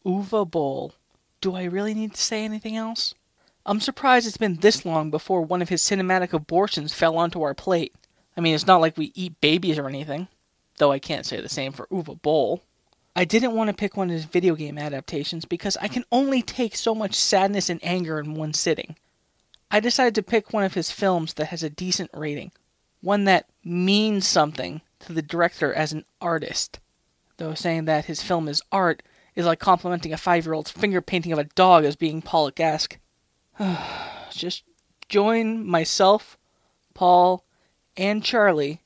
Uwe Boll. Do I really need to say anything else? I'm surprised it's been this long before one of his cinematic abortions fell onto our plate. I mean, it's not like we eat babies or anything, though I can't say the same for Uwe Boll. I didn't want to pick one of his video game adaptations because I can only take so much sadness and anger in one sitting. I decided to pick one of his films that has a decent rating, one that means something to the director as an artist. Though saying that his film is art is like complimenting a 5-year-old's finger painting of a dog as being Pollock-esque. Just join myself, Paul, and Charlie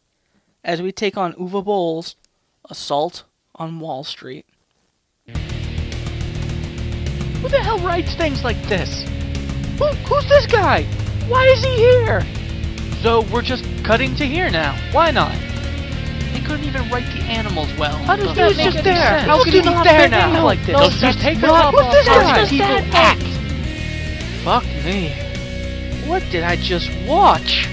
as we take on Uwe Boll's Assault on Wall Street. Who the hell writes things like this? Who's this guy? Why is he here? So we're just cutting to here now. Why not? They couldn't even write the animals well. How does that make just there? Sense? How can he be there now? Like this? They'll just take not, what's this guy? People act. Fuck me. What did I just watch?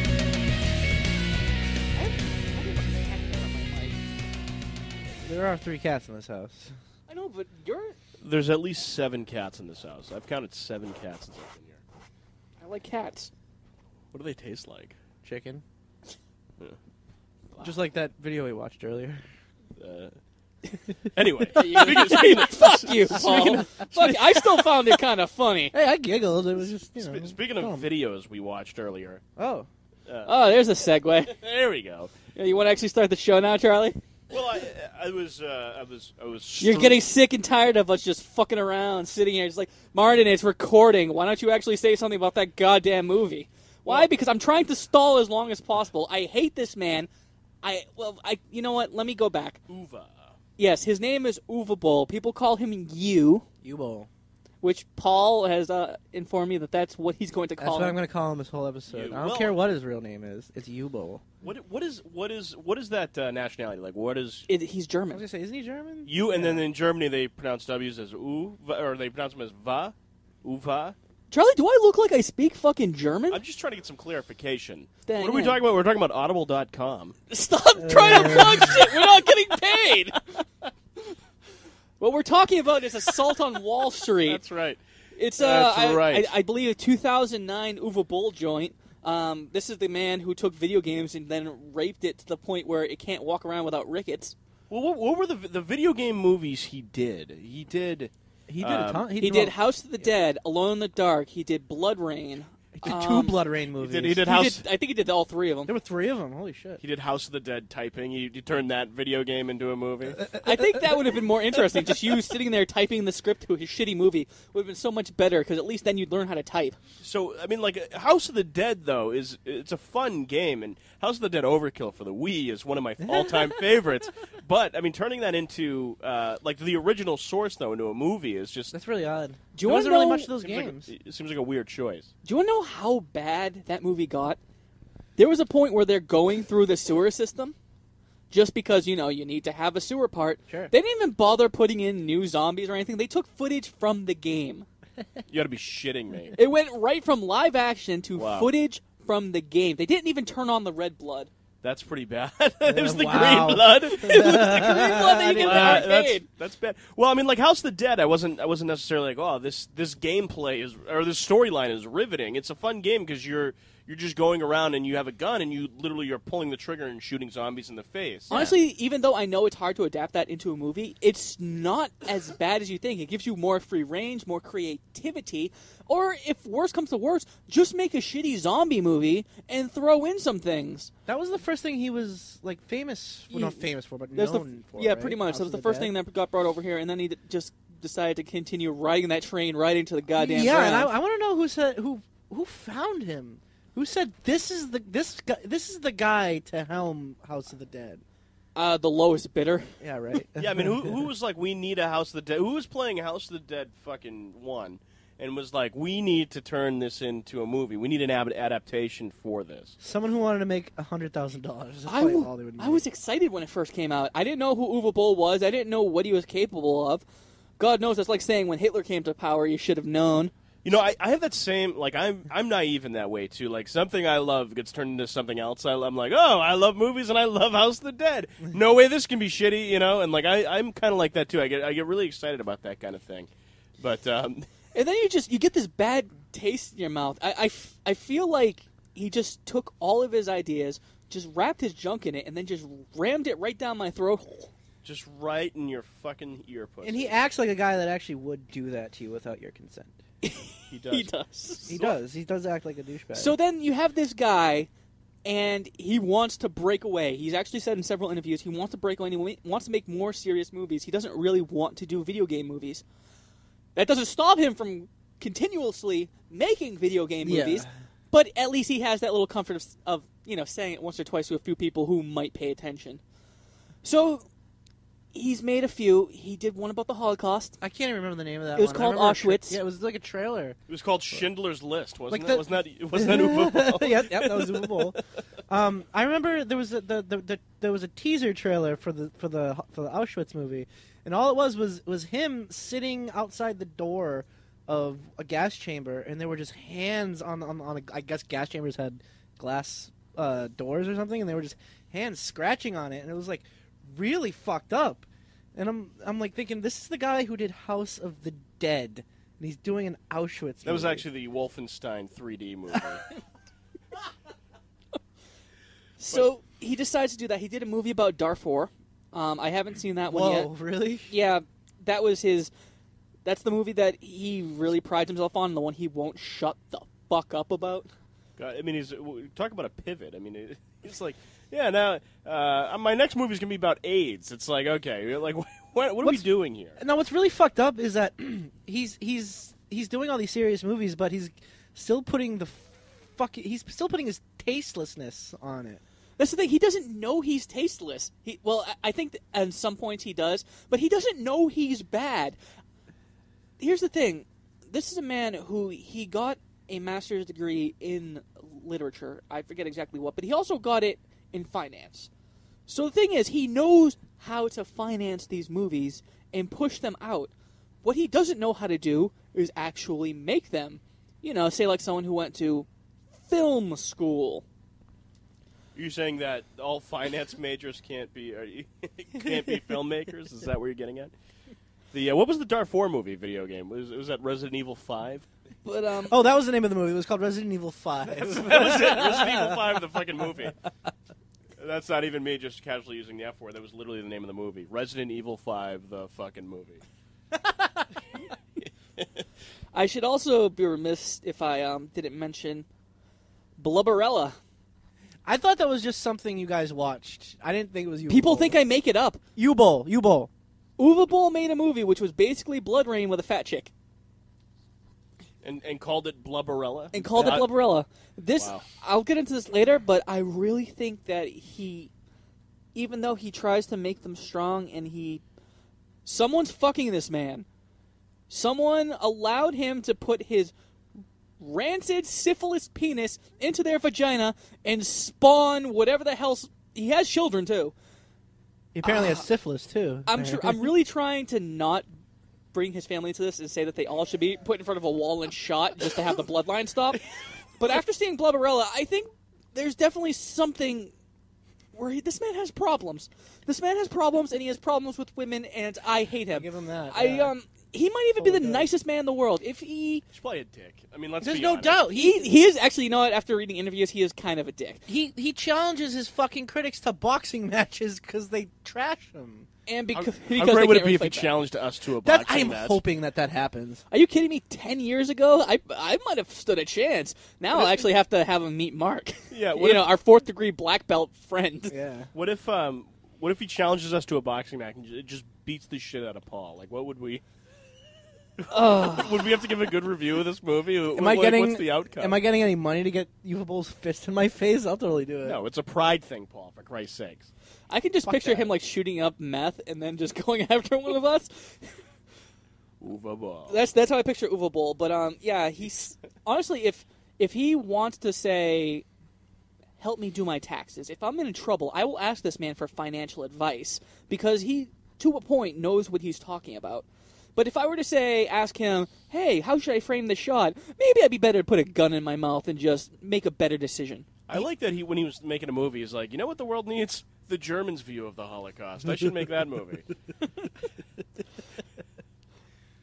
There are 3 cats in this house. I know, but you're... There's at least 7 cats in this house. I've counted 7 cats since I've been here. I like cats. What do they taste like? Chicken. Yeah. Wow. Just like that video we watched earlier. Anyway. Fuck you, Paul. Fuck, I still found it kind of funny. Hey, I giggled. It was just, you know. Speaking of videos we watched earlier. Oh. There's a segue. There we go. You want to actually start the show now, Charlie? Well, I was. You're getting sick and tired of us just fucking around, sitting here, just like, Martin, it's recording. Why don't you actually say something about that goddamn movie? Why? Because I'm trying to stall as long as possible. I hate this man. You know what? Let me go back. Uwe. Yes, his name is Uwe Boll. People call him Uwe Boll. Which Paul has informed me that that's what he's going to call him. That's what I'm going to call him this whole episode. I don't care what his real name is. It's Uwe Boll. What is that nationality like? What is? He's German. I was going to say, isn't he German? And then in Germany they pronounce W's as U, or they pronounce them as va, uva. Charlie, do I look like I speak fucking German? I'm just trying to get some clarification. Dang, what are we talking about? We're talking about Audible.com. Stop trying to plug shit. We're not getting paid. What we're talking about is Assault on Wall Street. That's right. It's That's right. I believe a 2009 Uwe Boll joint. This is the man who took video games and then raped it to the point where it can't walk around without rickets. Well, what were the video game movies he did? He did a ton. He did House of the Dead, Alone in the Dark. He did Blood Rain. He did 2 Blood Rain movies. He did House. I think he did all 3 of them. There were 3 of them. Holy shit. He did House of the Dead typing. He turned that video game into a movie. I think that would have been more interesting. Just you sitting there typing the script to his shitty movie would have been so much better because at least then you'd learn how to type. So, I mean, like, House of the Dead, though, it's a fun game, and House of the Dead Overkill for the Wii is one of my all-time favorites. But, I mean, turning that into, like, the original source, though, into a movie is just... That's really odd. Do you there wasn't know, really much of those games. It seems like a weird choice. Do you want to know how bad that movie got? There was a point where they're going through the sewer system just because, you need to have a sewer part. Sure. They didn't even bother putting in new zombies or anything. They took footage from the game. You gotta be shitting me. It went right from live action to Wow. footage from the game. They didn't even turn on the red blood. That's pretty bad. It was the Wow. green blood. It was the green blood that you get in the arcade. That's bad. Well, I mean, like House of the Dead, I wasn't necessarily like, oh, this gameplay this storyline is riveting. It's a fun game because you're just going around and you have a gun and you're pulling the trigger and shooting zombies in the face. Honestly, even though I know it's hard to adapt that into a movie, it's not as bad as you think. It gives you more free range, more creativity, or if worse comes to worse, just make a shitty zombie movie and throw in some things. That was the first thing he was, like, famous... Well, not famous for, but There's known for, Yeah, right? pretty much. House That was of the first Dead. thing that got brought over here, and then he just decided to continue riding that train right into the goddamn Yeah, ground. and I want to know who found him. Who said this is the guy to helm House of the Dead? The lowest bidder. Yeah, right. Yeah, I mean, who was like, we need a House of the Dead? Who was playing House of the Dead fucking 1 and was like, we need to turn this into a movie. We need an adaptation for this. Someone who wanted to make $100,000. I was excited when it first came out. I didn't know who Uwe Boll was. I didn't know what he was capable of. God knows, that's like saying when Hitler came to power, you should have known. You know, I have that same, like, I'm naive in that way, too. Like, something I love gets turned into something else. I'm like, oh, I love movies and I love House of the Dead. No way this can be shitty, you know? And, like, I'm kind of like that, too. I get really excited about that kind of thing. But, And then you get this bad taste in your mouth. I feel like he just took all of his ideas, just wrapped his junk in it, and then just rammed it right down my throat hole. just right in your fucking ear pussy. And he acts like a guy that actually would do that to you without your consent. He does. He does. He does. He does act like a douchebag. So then you have this guy, and he wants to break away. He's actually said in several interviews he wants to break away and he wants to make more serious movies. He doesn't really want to do video game movies. That doesn't stop him from continuously making video game movies, but at least he has that little comfort of saying it once or twice to a few people who might pay attention. So he's made a few. He did one about the Holocaust. I can't even remember the name of that. It was one. called I remember Auschwitz. Yeah, it was like a trailer. It was called Schindler's List, wasn't Like it? Wasn't that Uwe Boll? Yep, that was Uwe Boll. I remember there was there was a teaser trailer for the Auschwitz movie, and all it was him sitting outside the door of a gas chamber, and there were just hands on I guess gas chambers had glass doors or something, and they were just hands scratching on it, and it was like really fucked up. And I'm like thinking, this is the guy who did House of the Dead, and he's doing an Auschwitz. That was movie. actually the Wolfenstein 3D movie. So he decides to do that. He did a movie about Darfur. I haven't seen that one yet. Whoa, really? Yeah, that was his. That's the movie that he really prides himself on, and the one he won't shut the fuck up about. God, I mean, talk about a pivot. I mean, it's like, yeah, now my next movie is gonna be about AIDS. It's like, okay, like, what are we doing here? Now, what's really fucked up is that he's doing all these serious movies, but he's still putting he's still putting his tastelessness on it. That's the thing. He doesn't know he's tasteless. I think at some points he does, but he doesn't know he's bad. Here's the thing. This is a man who he got a master's degree in literature. I forget exactly what, but he also got it in finance. So the thing is, he knows how to finance these movies and push them out. What he doesn't know how to do is actually make them. Say like someone who went to film school. Are you saying that all finance majors can't be filmmakers? Is that what you're getting at? What was the Darfur movie video game? Was that Resident Evil 5? But Oh, that was the name of the movie. It was called Resident Evil 5. That was it. Resident Evil 5, the fucking movie. That's not even me just casually using the F word. That was literally the name of the movie. Resident Evil 5, the fucking movie. I should also be remiss if I didn't mention Blubberella. I thought that was just something you guys watched. I didn't think it was you. People think I make it up. U-Boll. Uwe Boll made a movie which was basically Blood Rain with a fat chick. And called it Blubberella? And called it Blubberella. Wow. I'll get into this later, but I really think that even though he tries to make them strong and someone's fucking this man. Someone allowed him to put his rancid syphilis penis into their vagina and spawn whatever the hell. He has children too. He apparently has syphilis too. I'm really trying to not bring his family into this and say that they all should be put in front of a wall and shot just to have the bloodline stop. But after seeing Blubberella, I think there's definitely something where this man has problems. This man has problems, and he has problems with women, and I hate him. Give him that. He might even be the nicest man in the world. If he... He's probably a dick. I mean, let's There's be no honest. doubt. He is actually, after reading interviews, he is kind of a dick. He challenges his fucking critics to boxing matches because they trash him. And How because great they would can't it be if he fight back. challenged us to a That boxing I'm match? hoping that happens. Are you kidding me? 10 years ago, I might have stood a chance. Now I'll actually have to have him meet Mark. Yeah, what if- our 4th degree black belt friend. Yeah. What if he challenges us to a boxing match and it just beats the shit out of Paul? Like, what would we... Would we have to give a good review of this movie? What's the outcome? Am I getting any money to get Uwe Boll's fist in my face? I'll totally do it. No, it's a pride thing, Paul, for Christ's sakes. I can just Fuck picture that. him like shooting up meth and then just going after one of us. Uwe Boll. That's how I picture Uwe Boll. But yeah, he's honestly, if he wants to say, help me do my taxes, if I'm in trouble, I will ask this man for financial advice because he, to a point, knows what he's talking about. But if I were to ask him, hey, how should I frame the shot? Maybe I'd be better to put a gun in my mouth and just make a better decision. I like that when he was making a movie, he's like, you know what the world needs? The Germans' view of the Holocaust. I should make that movie.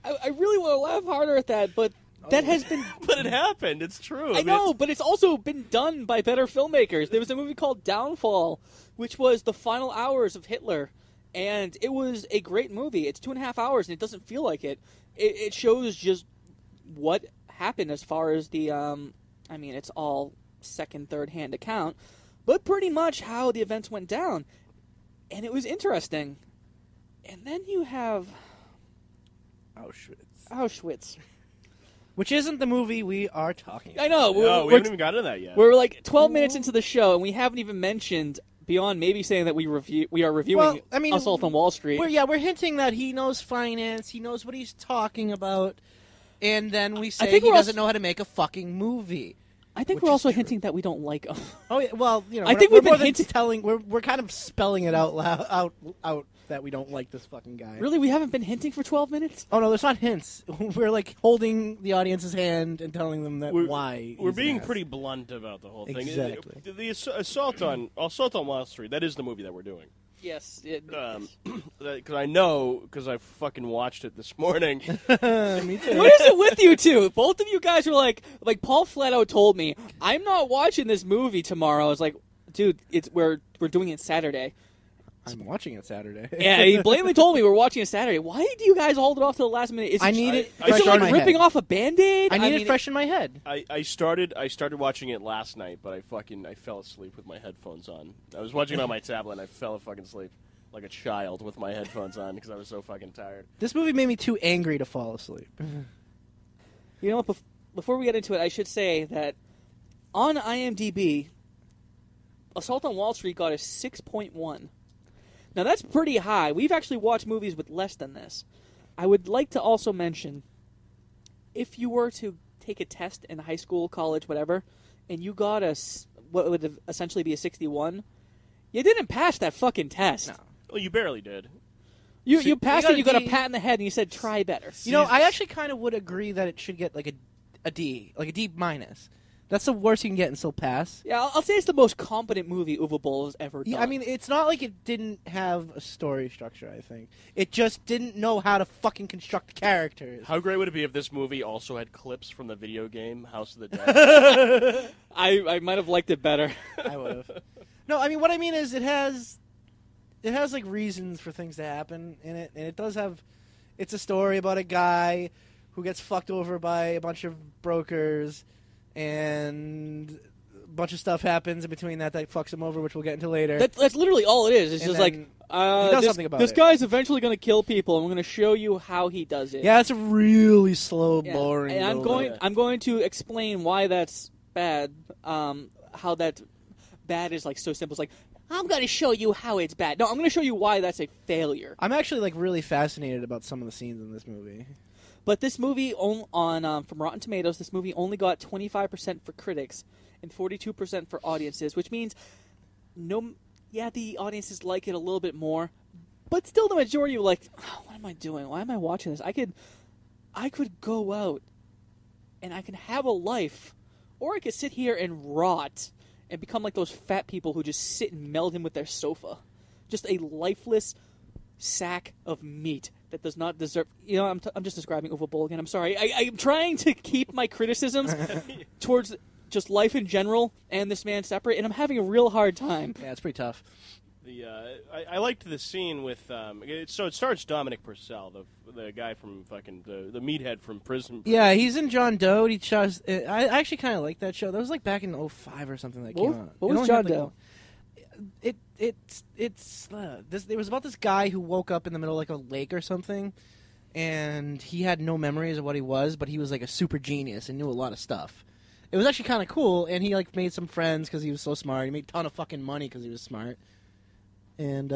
I really want to laugh harder at that, but that has been... But it happened. It's true. I know, but it's also been done by better filmmakers. There was a movie called Downfall, which was the final hours of Hitler, and it was a great movie. It's 2.5 hours, and it doesn't feel like it. It shows just what happened as far as the... I mean, it's all second, third-hand account, but pretty much how the events went down. And it was interesting. And then you have... Auschwitz. Which isn't the movie we are talking about. I know. No, we haven't even gotten to that yet. We're like 12 minutes into the show, and we haven't even mentioned, beyond maybe saying that we are reviewing Assault on Wall Street. We're hinting that he knows finance, he knows what he's talking about, and then we say he doesn't know how to make a fucking movie. I think we're also hinting that we don't like him. Oh yeah, well, I think we've been telling. We're kind of spelling it out loud, out that we don't like this fucking guy. Really, we haven't been hinting for 12 minutes? Oh no, there's not hints. We're like holding the audience's hand and telling them that we're being pretty blunt about the whole thing. Exactly. The Assault on Wall Street. That is the movie that we're doing. Yes. Because I know, because I fucking watched it this morning. Me too. What is it with you two? Both of you guys were like Paul Fletto told me, I'm not watching this movie tomorrow. I was like, dude, we're doing it Saturday. I'm watching it Saturday. Yeah, he blatantly told me we're watching it Saturday. Why do you guys hold it off to the last minute? Is it like ripping off a Band-Aid? I need it fresh in my head. I started watching it last night, but I fell asleep with my headphones on. I was watching it on my tablet, and I fell fucking asleep like a child with my headphones on because I was so fucking tired. This movie made me too angry to fall asleep. You know what? Before we get into it, I should say that on IMDb, Assault on Wall Street got a 6.1. Now, that's pretty high. We've actually watched movies with less than this. I would like to also mention, if you were to take a test in high school, college, whatever, and you got what would essentially be a 61, you didn't pass that fucking test. No. Well, you barely did. You passed it, you got a pat in the head, and you said, try better. You know, I actually kind of would agree that it should get like a D, like a D minus. That's the worst you can get and still pass. Yeah, I'll say it's the most competent movie Uwe Boll has ever done. Yeah, I mean, it's not like it didn't have a story structure, I think. It just didn't know how to fucking construct characters. How great would it be if this movie also had clips from the video game House of the Dead? I might have liked it better. I would have. No, I mean, what I mean is it has like reasons for things to happen in it, and it does have... It's a story about a guy who gets fucked over by a bunch of brokers... And a bunch of stuff happens in between that fucks him over, which we'll get into later. That's literally all it is. It's just like, he does something about this it. guy's eventually going to kill people, and we're going to show you how he does it. Yeah, it's a really slow, Yeah. boring. And I'm going to explain why that's bad. How that bad is like so simple. It's like, I'm going to show you how it's bad. No, I'm going to show you why that's a failure. I'm actually like really fascinated about some of the scenes in this movie. But this movie, from Rotten Tomatoes, this movie only got 25% for critics and 42% for audiences, which means the audiences like it a little bit more, but still the majority were like, oh, what am I doing? Why am I watching this? I could go out and I can have a life, or I could sit here and rot and become like those fat people who just sit and meld in with their sofa. Just a lifeless sack of meat that does not deserve... You know, I'm just describing Uwe Boll again. I'm sorry. I'm trying to keep my criticisms towards just life in general and this man separate, and I'm having a real hard time. Yeah, it's pretty tough. I liked the scene with... so it stars Dominic Purcell, the guy from fucking... The meathead from Prison. Yeah, he's in John Doe. I actually kind of like that show. That was like back in 2005 or something that came out. What was John Doe? It was about this guy who woke up in the middle of like a lake or something, and he had no memories of what he was, but he was like a super genius and knew a lot of stuff. It was actually kind of cool, and he like made some friends because he was so smart. He made a ton of fucking money because he was smart, and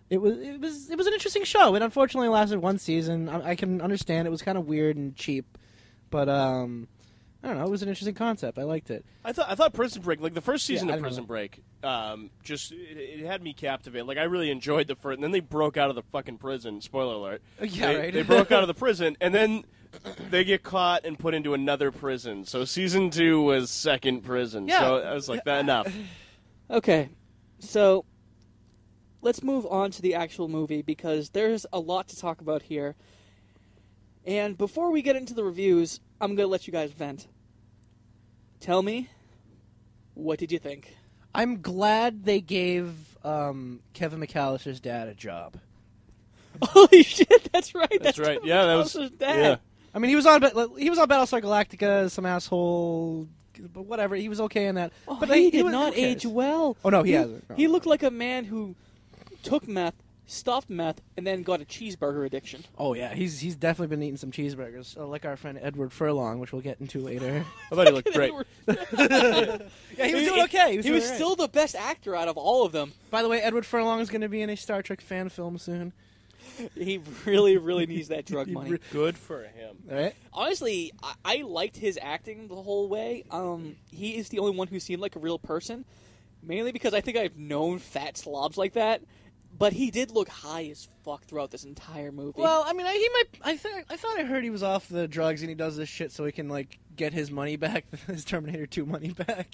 it was an interesting show. It unfortunately lasted one season. I can understand it was kind of weird and cheap, but I don't know. It was an interesting concept. I liked it. I thought Prison Break, like the first season Yeah, I of don't Prison know. Break, just it had me captivated. Like I really enjoyed the first, and then they broke out of the fucking prison. Spoiler alert. Yeah, they, right. They broke out of the prison, and then they get caught and put into another prison. So season 2 was second prison. Yeah. So I was like, that enough. Okay, so let's move on to the actual movie because there's a lot to talk about here. And before we get into the reviews, I'm going to let you guys vent. Tell me, what did you think? I'm glad they gave Kevin McAllister's dad a job. Holy shit, that's right. That's right. Kevin Yeah, that was. McAllister's dad. Yeah. I mean, he was on Battlestar Galactica as some asshole, but whatever. He was okay in that. Oh, but he like, did was- not who cares? age well. Oh, no, he hasn't. No. He looked like a man who took meth, stuffed meth, and then got a cheeseburger addiction. Oh yeah, he's definitely been eating some cheeseburgers, like our friend Edward Furlong, which we'll get into later. I thought he looked great. Yeah, he was doing okay. He was still the best actor out of all of them. By the way, Edward Furlong is going to be in a Star Trek fan film soon. He really, really needs that drug money. Good for him. All right. Honestly, I liked his acting the whole way. He is the only one who seemed like a real person, mainly because I think I've known fat slobs like that. But he did look high as fuck throughout this entire movie. Well, I mean, I thought I heard he was off the drugs and he does this shit so he can like get his money back, his Terminator 2 money back.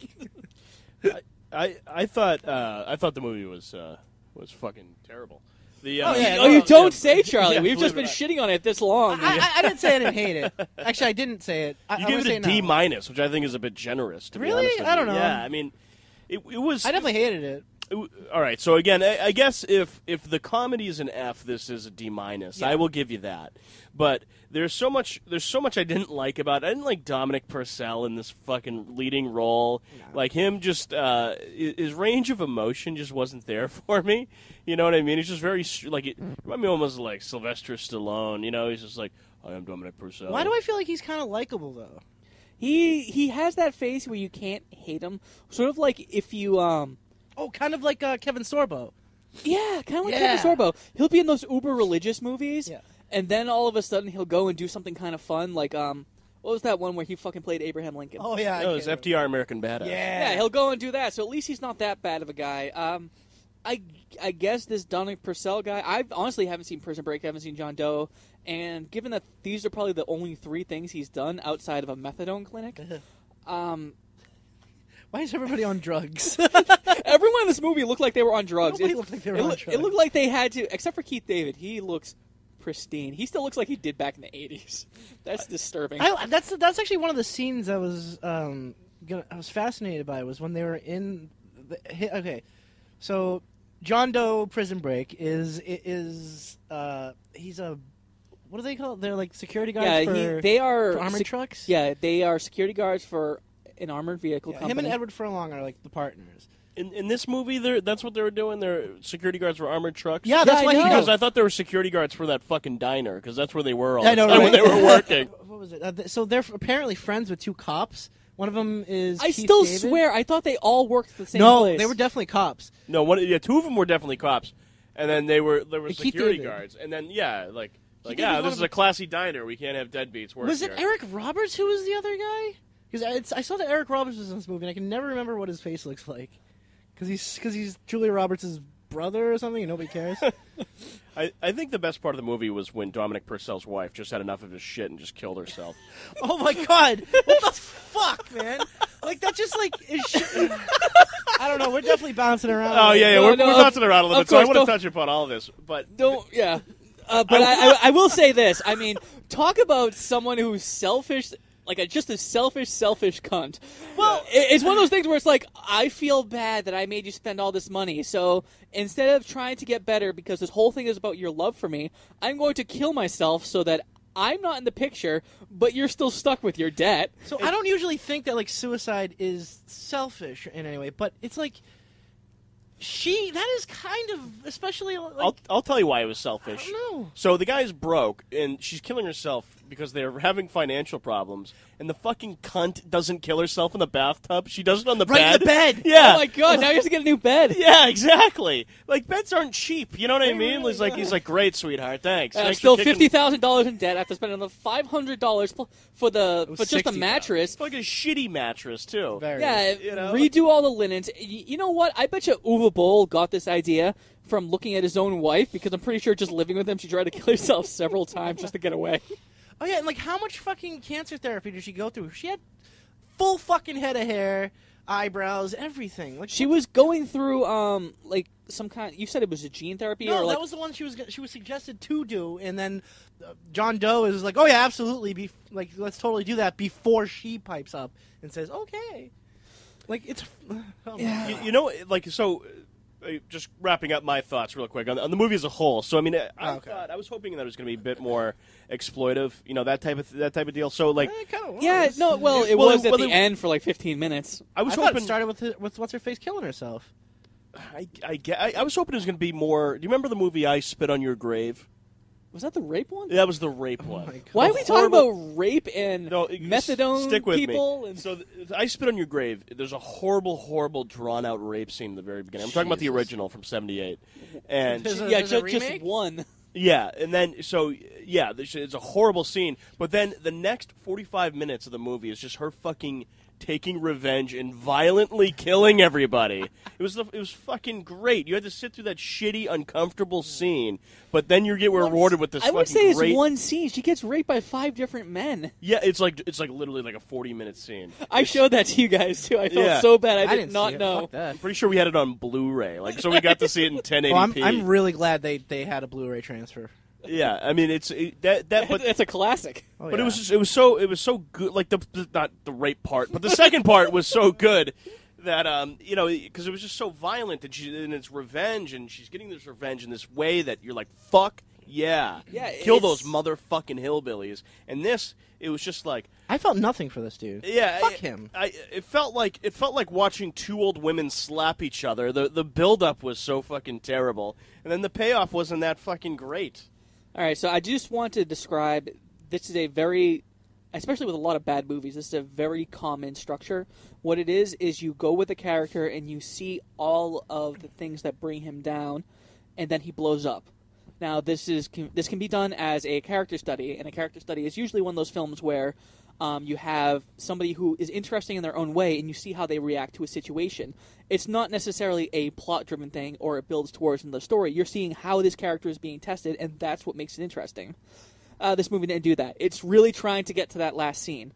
I thought the movie was fucking terrible. The, you don't say, Charlie. Yeah, We've just believe been it shitting on it this long. I didn't say I didn't hate it. Actually, I didn't say it. You give it a D minus, which I think is a bit generous. To be Really? honest with I don't you. know. Yeah, I mean, it was. I definitely hated it. All right, so again, I guess if the comedy is an F, this is a D minus. Yeah. I will give you that. But there's so much I didn't like about it. I didn't like Dominic Purcell in this fucking leading role. No. Like him, just his range of emotion just wasn't there for me. You know what I mean? It's just very like it reminded me almost like Sylvester Stallone. You know, he's just like, I am Dominic Purcell. Why do I feel like he's kind of likable though? He has that face where you can't hate him. Sort of like if you Oh, kind of like Kevin Sorbo. yeah, kind of like Yeah. Kevin Sorbo. He'll be in those uber religious movies, Yeah. and then all of a sudden he'll go and do something kind of fun, like what was that one where he fucking played Abraham Lincoln? Oh yeah, No, it was FDR American Badass. Yeah, he'll go and do that. So at least he's not that bad of a guy. I guess this Dominic Purcell guy. I honestly haven't seen Prison Break, haven't seen John Doe, and given that these are probably the only 3 things he's done outside of a methadone clinic, Why is everybody on drugs? everyone in this movie looked like they were on drugs. Nobody looked like they were on drugs. It looked like they had to, except for Keith David. He looks pristine. He still looks like he did back in the 80s. That's disturbing. That's actually one of the scenes I was I was fascinated by was when they were in okay. So John Doe Prison Break is he's a what do they call it? They're like security guards they are for armored trucks? Yeah, they are security guards for an armored vehicle Yeah, company. him and Edward Furlong are like the partners. In this movie, that's what they were doing. They're security guards for armored trucks. Yeah, that's I why he know. Because does. I thought they were security guards for that fucking diner, because that's where they were all I the know, time when right? they were working. What was it? So they're apparently friends with 2 cops. One of them is I Keith still David. swear, I thought they all worked at the same No, place. they were definitely cops. No, 2 of them were definitely cops, and then there were Keith security David. guards, and then like David yeah, was this is one a classy diner. We can't have deadbeats work Was here. it Eric Roberts who was the other guy? Because I saw that Eric Roberts was in this movie, and I can never remember what his face looks like. Because he's Julia Roberts' brother or something, and nobody cares. I think the best part of the movie was when Dominic Purcell's wife just had enough of his shit and just killed herself. Oh my god! What the fuck, man? Like that just like is. I don't know. We're definitely bouncing around. Oh yeah, No, we're no, bouncing around a little of bit, so I course, want to don't- touch upon all this, but Don't, yeah. But I will say this. I mean, talk about someone who's selfish, like just a selfish cunt. Well, it's one of those things where it's like, I feel bad that I made you spend all this money. So instead of trying to get better, because this whole thing is about your love for me, I'm going to kill myself so that I'm not in the picture, but you're still stuck with your debt. So I don't usually think that like suicide is selfish in any way, but it's like that is kind of especially like I'll tell you why it was selfish. I don't know. So the guy's broke, and she's killing herself because they're having financial problems, and the fucking cunt doesn't kill herself in the bathtub. She does it on the Right bed. in the bed. Yeah. Oh my god! Now you have to get a new bed. Yeah, exactly. Like, beds aren't cheap. You know what I mean? He's like, great, sweetheart. Thanks. I'm Thanks still for kicking- $50,000 in debt after spending the $500 for just a $60,000. mattress. Fucking shitty mattress, too. Very. Yeah, You know? redo all the linens. You know what? I bet you Uwe Boll got this idea from looking at his own wife, because I'm pretty sure just living with him, she tried to kill herself several times just to get away. Oh yeah, and like how much fucking cancer therapy did she go through? She had full fucking head of hair, eyebrows, everything. Like She was going through like some kind. You said it was a gene therapy, no, or like that was the one she was suggested to do, and then John Doe is like, oh yeah, absolutely, let's totally do that before she pipes up and says okay. Like it's oh Yeah. You know, like, so, just wrapping up my thoughts real quick on the movie as a whole. So, I mean, I was hoping that it was going to be a bit more exploitive, you know, that type of deal. So, like, it kind of was. yeah, no, well, it Well, was at well, the it- end for like 15 minutes. I was I thought hoping. it started with what's her face killing herself. I was hoping it was going to be more. Do you remember the movie I Spit on Your Grave? Was that the rape one? That was the rape one. my God. Why are The we talking horrible- about rape and No, methadone stick with people? me. And So, I Spit on Your Grave. There's a horrible, drawn-out rape scene in the very beginning. I'm talking about the Jesus. original from '78, and There's a- yeah, there's a just remake? one. yeah, and then it's a horrible scene. But then the next 45 minutes of the movie is just her fucking taking revenge and violently killing everybody. It was fucking great. You had to sit through that shitty, uncomfortable scene, but then you get rewarded with this. I would fucking say it's great. one scene. She gets raped by 5 different men. Yeah, it's like literally like a 40-minute scene. I showed that to you guys too. I felt Yeah. so bad. I did didn't not see it. know. Fuck that. I'm pretty sure we had it on Blu-ray, like, so we got to see it in 1080p. Well, I'm really glad they had a Blu-ray transfer. Yeah, I mean but It's a classic. Oh, But yeah. it was so good. Like not the rape part, but the second part was so good that you know, because it was just so violent and it's revenge, and she's getting this revenge in this way that you're like, fuck yeah, Yeah, kill it's- those motherfucking hillbillies. And it was just like, I felt nothing for this dude. yeah, Fuck him. It felt like watching two old women slap each other. The build up was so fucking terrible, and then the payoff wasn't that fucking great. All right, so I just want to describe. This is a very, especially with a lot of bad movies, this is a very common structure. What it is you go with a character and you see all of the things that bring him down, and then he blows up. Now, this can be done as a character study, and a character study is usually one of those films where you have somebody who is interesting in their own way, and you see how they react to a situation. It's not necessarily a plot-driven thing, or it builds towards another story. You're seeing how this character is being tested, and that's what makes it interesting. This movie didn't do that. It's really trying to get to that last scene.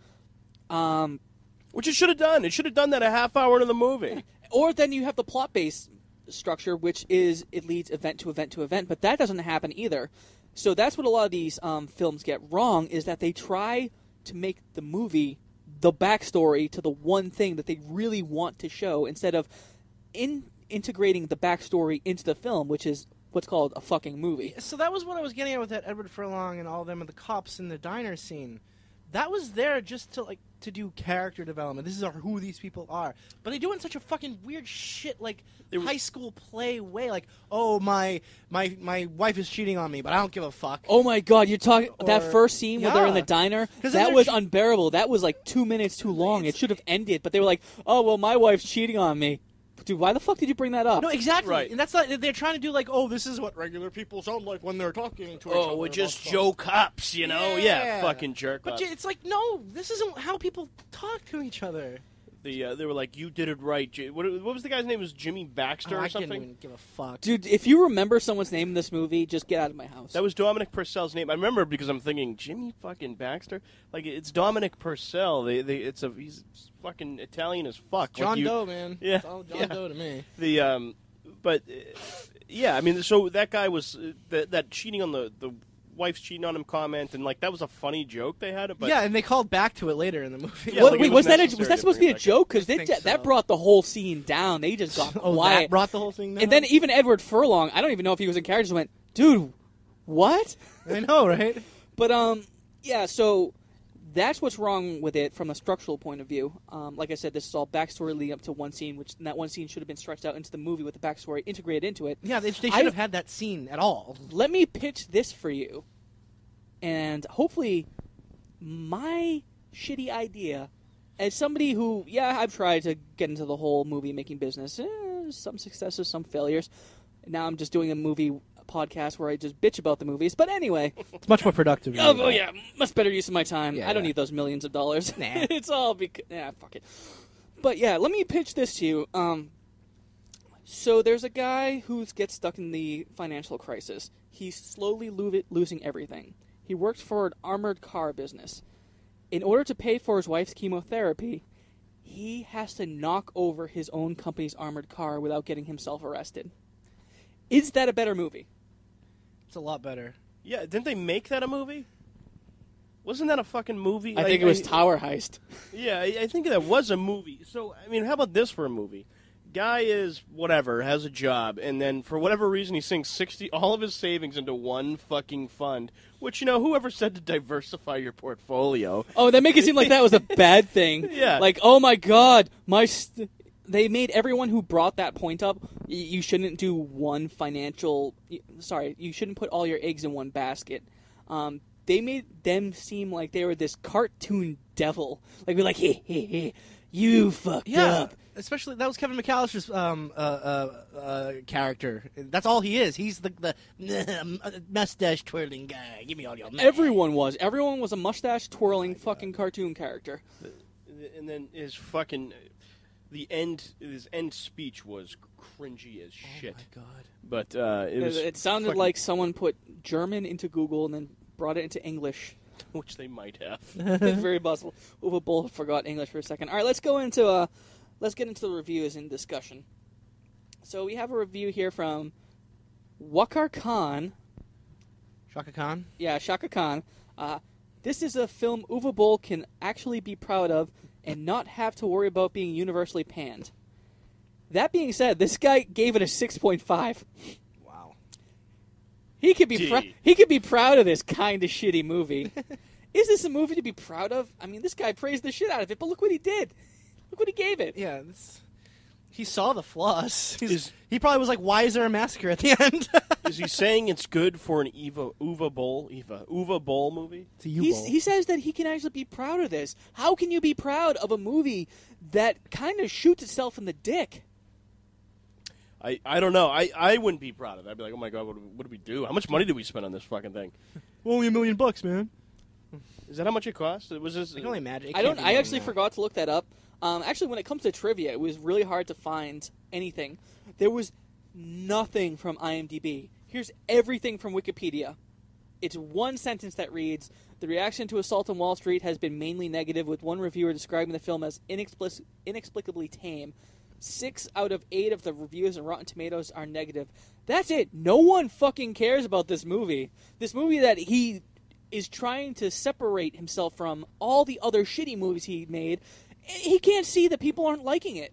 Which it should have done. It should have done that a half hour into the movie. Or then you have the plot-based structure, which is it leads event to event to event, but that doesn't happen either. So that's what a lot of these films get wrong, is that they try to make the movie the backstory to the one thing that they really want to show, instead of integrating the backstory into the film, which is what's called a fucking movie. So that was what I was getting at with that Edward Furlong and all of them and the cops in the diner scene. That was there just to do character development. This is who these people are. But they do it in such a fucking weird shit, like high school play way. Like, oh, my wife is cheating on me, but I don't give a fuck. Oh my god, you're talking that Or- first scene where they're in the yeah. diner? 'Cause then That they're was tr- unbearable. That was like 2 minutes too long. It should have ended, but they were like, "Oh well, my wife's cheating on me." Dude, why the fuck did you bring that up? No, exactly. Right. And that's not. They're trying to do like, oh, this is what regular people sound like when they're talking to each other. Oh, we're just about Joe Cops, you know? Yeah, fucking jerk. But it's like, no, this isn't how people talk to each other. They were like, you did it right. What was the guy's name? It was Jimmy Baxter Oh, or I something? didn't even give a fuck. Dude, if you remember someone's name in this movie, just get out of my house. That was Dominic Purcell's name. I remember because I'm thinking, Jimmy fucking Baxter? Like, it's Dominic Purcell. He's fucking Italian as fuck. John like Doe, man. Yeah, It's all John yeah. Doe to me. Yeah, I mean, so that guy was, that cheating on the wife's cheating on him comment, and like, that was a funny joke they had. But Yeah, and they called back to it later in the movie. Yeah, What- like, wait, it was was that necessary to supposed to be bring a it back joke? Because think that so. brought the whole scene down. They just got Oh, quiet. that brought the whole thing down? And then even Edward Furlong, I don't even know if he was in character, just went, "Dude, what?" I know, right? But yeah. So that's what's wrong with it from a structural point of view. Like I said, this is all backstory leading up to one scene, which that one scene should have been stretched out into the movie with the backstory integrated into it. Yeah, they should I- have had that scene at all. Let me pitch this for you, and hopefully my shitty idea, as somebody who, I've tried to get into the whole movie-making business. Some successes, some failures. Now I'm just doing a movie podcast where I just bitch about the movies. But anyway. It's much more productive. Much better use of my time. Yeah. I don't need those millions of dollars. Nah. It's all because... fuck it. But yeah, let me pitch this to you. So there's a guy who gets stuck in the financial crisis. He's slowly losing everything. He works for an armored car business. In order to pay for his wife's chemotherapy, he has to knock over his own company's armored car without getting himself arrested. Is that a better movie? It's a lot better. Yeah, didn't they make that a movie? Wasn't that a fucking movie? I think it was Tower Heist. Yeah, I think that was a movie. So, I mean, how about this for a movie? Guy is, whatever, has a job, and then for whatever reason he sinks all of his savings into one fucking fund, which, whoever said to diversify your portfolio? Oh, that make it seem like that was a bad thing. Yeah. Like, oh my god, they made everyone who brought that point up, you shouldn't do one financial... Sorry, you shouldn't put all your eggs in one basket. They made them seem like they were this cartoon devil. Like, we're like, hey, you fucked up. Especially, that was Kevin McAllister's character. That's all he is. He's the mustache-twirling guy. Give me all your money. Everyone was a mustache-twirling fucking cartoon character. And then his fucking... His end speech was cringy as shit. Oh, my God. But it sounded like someone put German into Google and then brought it into English. Which they might have. It's very possible. Uwe Boll forgot English for a second. All right, let's get into the reviews and discussion. So we have a review here from Wakar Khan. Shaka Khan? Yeah, Shaka Khan. This is a film Uwe Boll can actually be proud of and not have to worry about being universally panned. That being said, this guy gave it a 6.5. Wow. He could be proud of this kind of shitty movie. Is this a movie to be proud of? I mean, this guy praised the shit out of it, but look what he did. Look what he gave it. Yeah, he saw the flaws. He probably was like, why is there a massacre at the end? Is he saying it's good for an Uwe Boll movie? It's a U-Boll. He says that he can actually be proud of this. How can you be proud of a movie that kind of shoots itself in the dick? I don't know. I wouldn't be proud of it. I'd be like, oh my god, what did we do? How much money did we spend on this fucking thing? Only $1 million, man. Is that how much it cost? It was just. I can only imagine. I actually forgot to look that up. Actually, when it comes to trivia, it was really hard to find anything. There was nothing from IMDb. Here's everything from Wikipedia. It's one sentence that reads, "The reaction to Assault on Wall Street has been mainly negative, with one reviewer describing the film as inexplicably tame. 6 out of 8 of the reviews on Rotten Tomatoes are negative." That's it. No one fucking cares about this movie. This movie that he is trying to separate himself from all the other shitty movies he made. He can't see that people aren't liking it.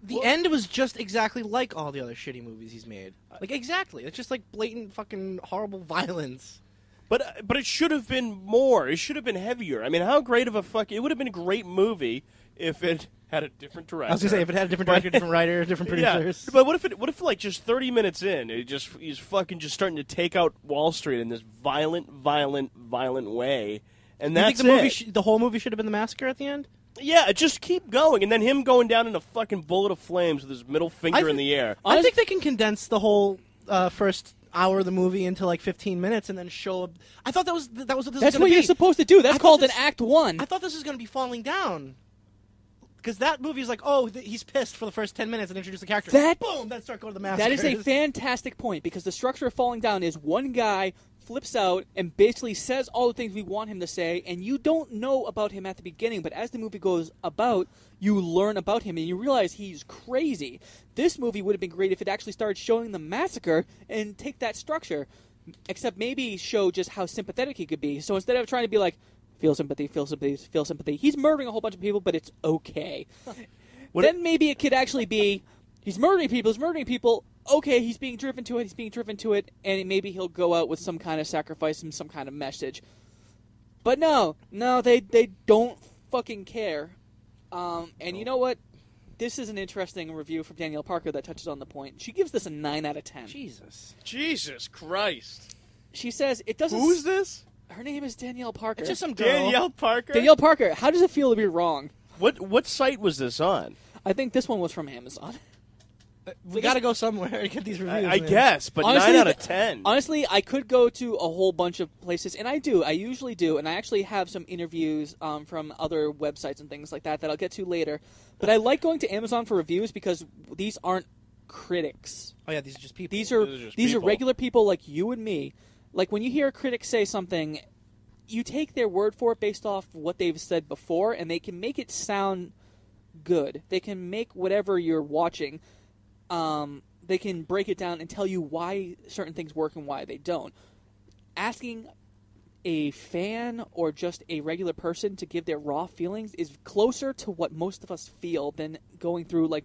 The end was just exactly like all the other shitty movies he's made. Like, exactly. It's just like blatant fucking horrible violence. But it should have been more. It should have been heavier. I mean, how great of a fuck... It would have been a great movie if it had a different director. I was going to say, if it had a different director, different writer, different producers. Yeah, but what if like just 30 minutes in, he's fucking just starting to take out Wall Street in this violent way, and that's you think the whole movie should have been the massacre at the end? Yeah, just keep going, and then him going down in a fucking bullet of flames with his middle finger in the air. I think they can condense the whole first hour of the movie into like 15 minutes and then show. I thought that was what this was going to be. That's what you're supposed to do. That's called an Act 1. I thought this was going to be falling down. Because that movie is like, he's pissed for the first 10 minutes and introduce the character. Boom, then start going to the massacre. That is a fantastic point, because the structure of Falling Down is one guy flips out and basically says all the things we want him to say, and you don't know about him at the beginning, but as the movie goes about, you learn about him, and you realize he's crazy. This movie would have been great if it actually started showing the massacre and take that structure, except maybe show just how sympathetic he could be. So instead of trying to be like, feel sympathy, feel sympathy, feel sympathy, he's murdering a whole bunch of people, but it's okay. Then maybe it could actually be, he's murdering people, okay, he's being driven to it, and maybe he'll go out with some kind of sacrifice and some kind of message. But no, they don't fucking care. And you know what? This is an interesting review from Danielle Parker that touches on the point. She gives this a 9 out of 10. Jesus Christ. She says, it doesn't... Who's this? Her name is Danielle Parker. It's just some girl. Danielle Parker? Danielle Parker. How does it feel to be wrong? What site was this on? I think this one was from Amazon. We got to go somewhere to get these reviews. I guess, but Honestly, 9 out of 10. Honestly, I could go to a whole bunch of places, and I do. I usually do, and I actually have some interviews from other websites and things like that I'll get to later. But I like going to Amazon for reviews because these aren't critics. Oh yeah, these are just people. These are people. regular people like you and me. Like when you hear a critic say something, you take their word for it based off what they've said before, and they can make it sound good. They can make whatever you're watching. They can break it down and tell you why certain things work and why they don't. Asking a fan or just a regular person to give their raw feelings is closer to what most of us feel than going through like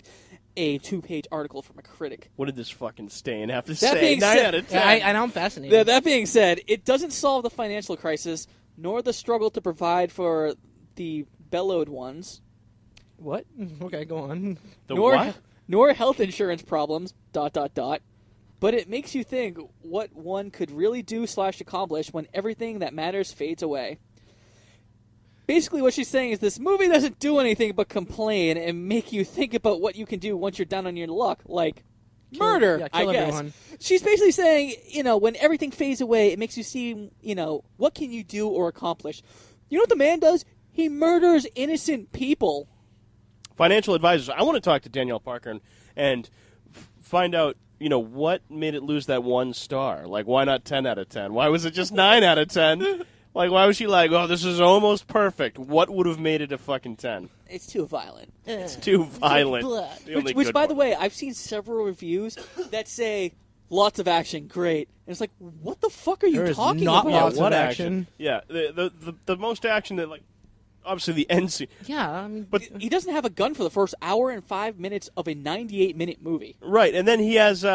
a 2-page article from a critic. What did this fucking stain have to That say? being 9 said- out of 10. Yeah, I know I'm fascinated. That being said, it doesn't solve the financial crisis nor the struggle to provide for the bellowed ones. What? Okay, go on. The nor, what? Nor health insurance problems, ... But it makes you think what one could really do / accomplish when everything that matters fades away. Basically what she's saying is this movie doesn't do anything but complain and make you think about what you can do once you're down on your luck, like murder, yeah, I kill guess. everyone. She's basically saying, when everything fades away, it makes you see, what can you do or accomplish. You know what the man does? He murders innocent people. Financial advisors. I want to talk to Danielle Parker and find out, what made it lose that 1 star? Like, why not 10 out of 10? Why was it just 9 out of 10? Like, why was she like, oh, this is almost perfect? What would have made it a fucking 10? It's too violent. It's too violent. The only Which good by the part. way, I've seen several reviews that say, lots of action, great. And it's like, what the fuck are you There is talking not about? lots of action. Yeah, the most action that, like, obviously the end scene. Yeah, I mean, But He doesn't have a gun for the first hour and 5 minutes of a 98-minute movie. right, and then he has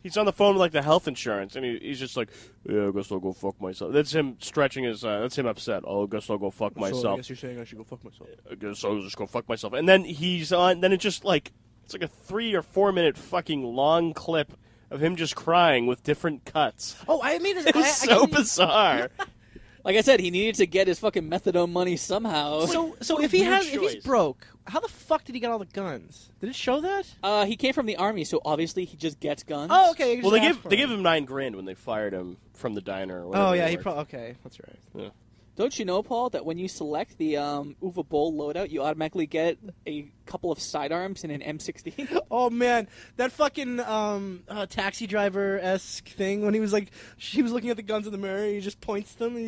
he's on the phone with like the health insurance, and he's just like, yeah, I guess I'll go fuck myself. That's him stretching his. That's him upset. Oh, I guess I'll go fuck so I myself. guess you're saying I should go fuck myself. I guess I'll just go fuck myself. And then he's on. Then it's just like it's like a 3 or 4 minute fucking long clip of him just crying with different cuts. Oh, I mean, It was so bizarre. Like I said, he needed to get his fucking methadone money somehow. So if weird if choice. he's broke, how the fuck did he get all the guns? Did it show that? He came from the army, so obviously he just gets guns. Oh, okay. you Well, just they asked for give it. him $9,000 when they fired him from the diner. Or whatever Oh yeah, they he worked. probably okay. That's right. Yeah. Don't you know, Paul, that when you select the Uwe Boll loadout, you automatically get a couple of sidearms and an M16? Oh man, that fucking taxi driver esque thing when he was like, she was looking at the guns in the mirror. He just points them, and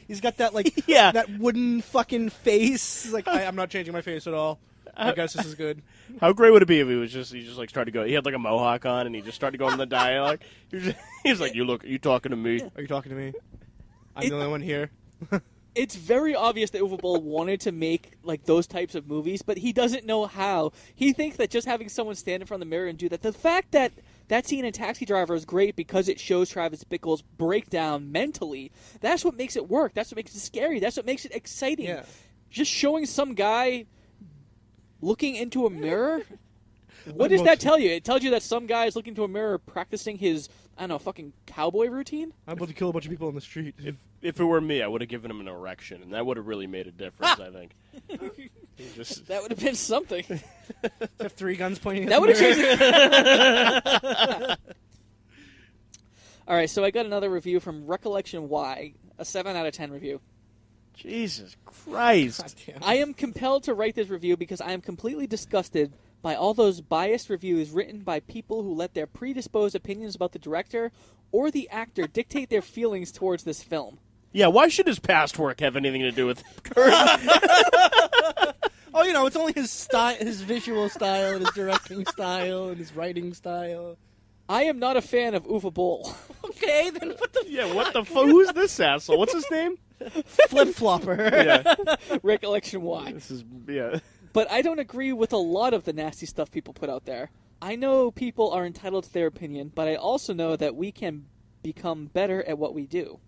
he's got that like Yeah. that wooden fucking face. He's like, I'm not changing my face at all. I guess this is good. How great would it be if he just like started to go? He had like a mohawk on, and he just started going in the dialogue. He was like, you talking to me? Are you talking to me? I'm the only one here. It's very obvious that Uwe Boll wanted to make like those types of movies, but he doesn't know how. He thinks that just having someone stand in front of the mirror and do that. The fact that that scene in Taxi Driver is great because it shows Travis Bickle's breakdown mentally. That's what makes it work. That's what makes it scary. That's what makes it exciting. Yeah. Just showing some guy looking into a mirror. What does that tell you? It tells you that some guy is looking into a mirror practicing his, I don't know, fucking cowboy routine? I'm about to kill a bunch of people on the street. If it were me, I would have given him an erection, and that would have really made a difference. I think. He just- That would have been something. Have 3 guns pointing at That the would have mirror. changed it. All right, so I got another review from Recollection Y, a 7 out of 10 review. Jesus Christ! God damn. I am compelled to write this review because I am completely disgusted by all those biased reviews written by people who let their predisposed opinions about the director or the actor dictate their feelings towards this film. Yeah, why should his past work have anything to do with? Oh, it's only his style, his visual style, and his directing style, and his writing style. I am not a fan of Uwe Boll. Okay, then what the Yeah, what the fuck? Who's this asshole? What's his name? flip flopper? Yeah, Recollection Y. this is yeah. But I don't agree with a lot of the nasty stuff people put out there. I know people are entitled to their opinion, but I also know that we can become better at what we do.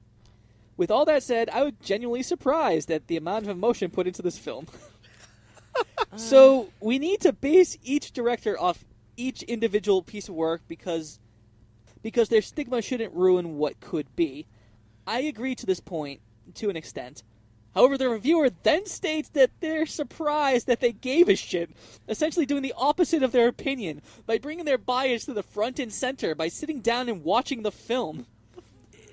With all that said, I was genuinely surprised at the amount of emotion put into this film. So we need to base each director off each individual piece of work because their stigma shouldn't ruin what could be. I agree to this point, to an extent. However, the reviewer then states that they're surprised that they gave a shit, essentially doing the opposite of their opinion by bringing their bias to the front and center by sitting down and watching the film.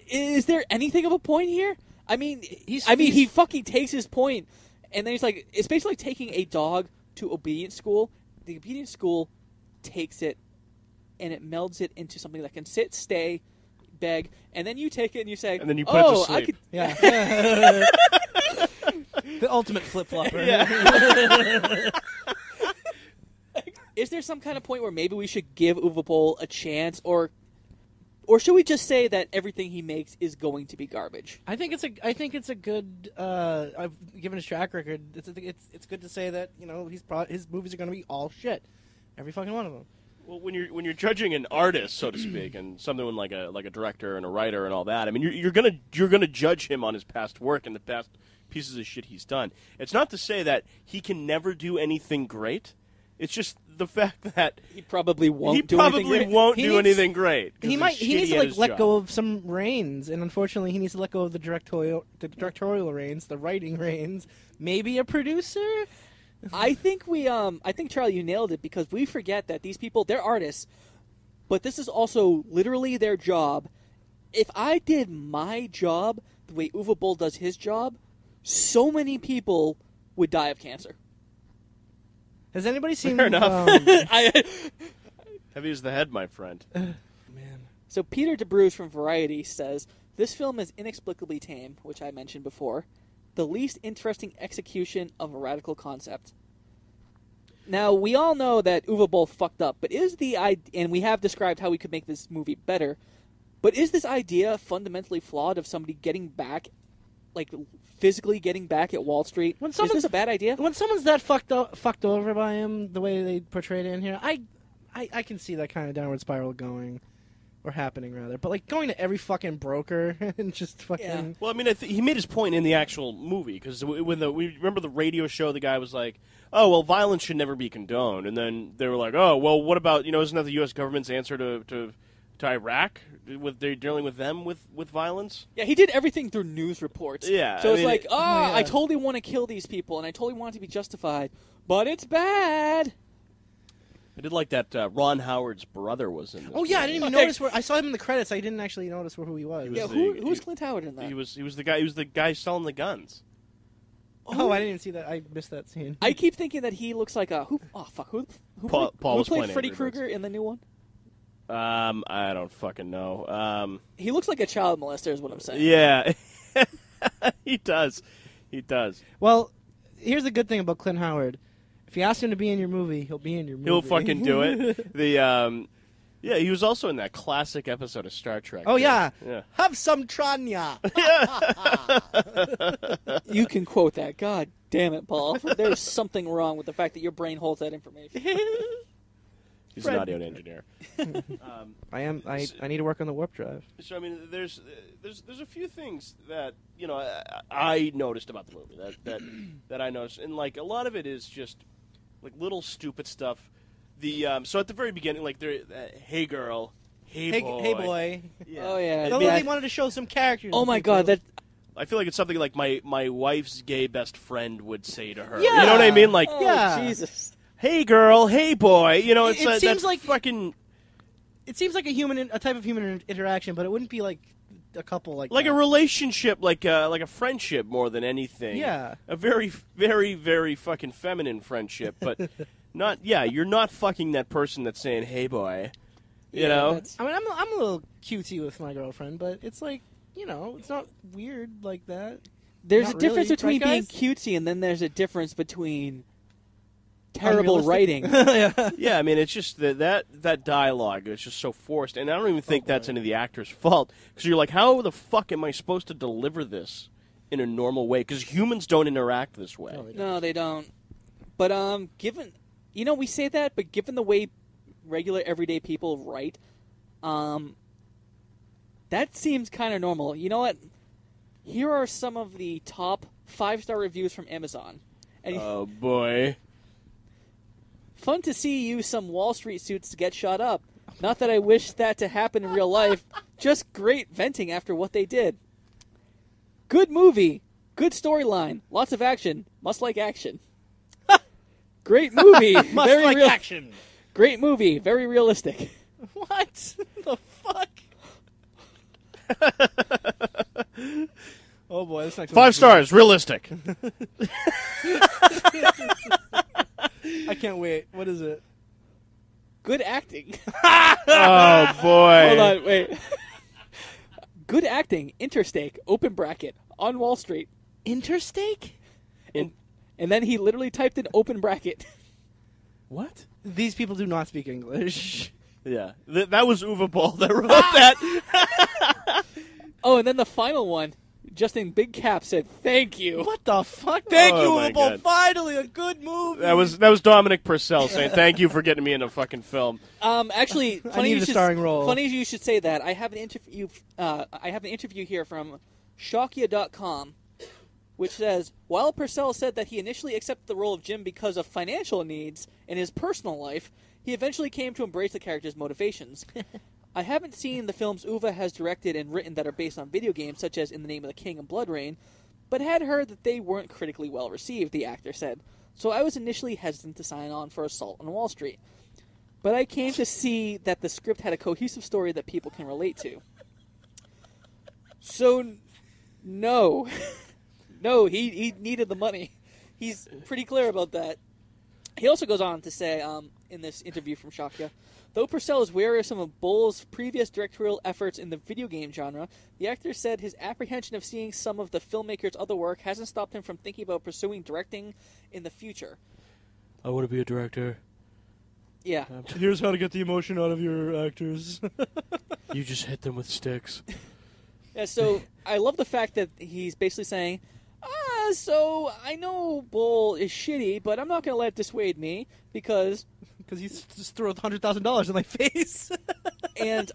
Is there anything of a point here? I mean, he fucking takes his point, and then he's like, it's basically like taking a dog to obedience school. The obedience school takes it, and it melds it into something that can sit, stay, beg, and then you take it and you say, and then you put it to sleep. I could... Yeah. The ultimate flip-flopper. Yeah. Is there some kind of point where maybe we should give Uwe Boll a chance, or should we just say that everything he makes is going to be garbage? I think it's a good. Given his track record, it's good to say that his movies are going to be all shit, every fucking one of them. Well, when you're judging an artist, so to speak, and something like a director and a writer and all that, I mean, you're gonna judge him on his past work and the past pieces of shit he's done. It's not to say that he can never do anything great. It's just the fact that he probably won't do anything great. He needs to let go of some reins, and unfortunately, he needs to let go of the directorial reins, the writing reins. Maybe a producer. I think Charlie, you nailed it, because we forget that these people, they're artists, but this is also literally their job. If I did my job the way Uwe Boll does his job, so many people would die of cancer. Has anybody seen? Fair enough. Heavy as the head, my friend. Man. So Peter DeBruce from Variety says, this film is inexplicably tame, which I mentioned before. The least interesting execution of a radical concept. Now, we all know that Uwe Boll fucked up, but and we have described how we could make this movie better, but is this idea fundamentally flawed of somebody getting back, like physically getting back at Wall Street? Is this a bad idea? When someone's that fucked over by him, the way they portrayed it in here, I can see that kind of downward spiral going. Or happening, rather. But, like, going to every fucking broker and just fucking... Yeah. Well, I mean, he made his point in the actual movie, because we remember the radio show, the guy was like, oh, well, violence should never be condoned. And then they were like, oh, well, what about, isn't that the U.S. government's answer to Iraq? They're dealing with them with violence? Yeah, he did everything through news reports. Yeah. So I totally want to kill these people, and I totally want it to be justified, but it's bad. I did like that Ron Howard's brother was in this. Oh, yeah, I didn't even notice I saw him in the credits. I didn't actually notice who he was. Who's Clint Howard in that? He was the guy selling the guns. Oh, I didn't even see that. I missed that scene. I keep thinking that he looks like who Paul was played playing Freddy Andrew Krueger in the new one? I don't fucking know. He looks like a child molester, is what I'm saying. Yeah, he does. Well, here's the good thing about Clint Howard. If you ask him to be in your movie, he'll be in your movie. He'll fucking do it. Yeah, he was also in that classic episode of Star Trek. Oh, yeah. Yeah. Have some Tranya. You can quote that. God damn it, Paul. There's something wrong with the fact that your brain holds that information. He's an audio engineer. I need to work on the warp drive. So I mean, there's a few things that I noticed about the movie that I noticed, and like a lot of it is just like little stupid stuff. So at the very beginning, like hey girl, hey boy. Yeah. Oh yeah. They wanted to show some characters. Oh my god, that. I feel like it's something like my wife's gay best friend would say to her. Yeah. You know what I mean? Like, Oh, Jesus. Hey girl, hey boy. It's it seems like fucking. It seems like a type of human interaction, but it wouldn't be like a couple like a relationship, like a friendship more than anything. Yeah. A very, very, very fucking feminine friendship, but not. Yeah, you're not fucking that person that's saying hey boy. You know. I mean, I'm a little cutesy with my girlfriend, but it's like it's not weird like that. There's Not a difference really, between right, being guys? cutesy and then there's a difference between terrible Unrealistic? writing. Yeah, I mean, it's just that dialogue is just so forced, and I don't even think that's any of the actor's fault, because you're like, how the fuck am I supposed to deliver this in a normal way? Because humans don't interact this way. No, they don't. But given we say that, but given the way regular everyday people write, that seems kind of normal. You know what? Here are some of the top 5-star reviews from Amazon. And Oh boy. fun to see you some Wall Street suits get shot up. Not that I wish that to happen in real life. Just great venting after what they did. Good movie. Good storyline. Lots of action. Must like action. Great movie. Must very like real. action. Great movie. Very realistic. What the fuck? Oh boy, this next 5 stars, realistic. I can't wait. What is it? Good acting. Oh boy. Hold on, wait. Good acting. Interstake. Open bracket. On Wall Street. Interstake? And then he literally typed in open bracket. What? These people do not speak English. Yeah, that was Uwe Boll that wrote that. Oh, and then the final one, just in big caps, said, "Thank you." What the fuck? Thank Oh, you, my Uwe Boll. God. Finally, a good movie. That was Dominic Purcell saying, "Thank you for getting me in a fucking film." Actually, I funny need you a should, starring role. Funny you should say that. I have an interview. I have an interview here from Shakya.com, which says, while Purcell said that he initially accepted the role of Jim because of financial needs in his personal life, he eventually came to embrace the character's motivations. I haven't seen the films Uwe has directed and written that are based on video games, such as In the Name of the King and Blood Rain, but had heard that they weren't critically well received, the actor said. So I was initially hesitant to sign on for Assault on Wall Street. But I came to see that the script had a cohesive story that people can relate to. So, no. No, he needed the money. He's pretty clear about that. He also goes on to say, in this interview from Shakya, though Purcell is wary of some of Boll's previous directorial efforts in the video game genre, the actor said his apprehension of seeing some of the filmmaker's other work hasn't stopped him from thinking about pursuing directing in the future. I want to be a director. Yeah. Here's how to get the emotion out of your actors. You just hit them with sticks. Yeah, so I love the fact that he's basically saying, so I know Boll is shitty, but I'm not going to let it dissuade me because he just threw $100,000 in my face. And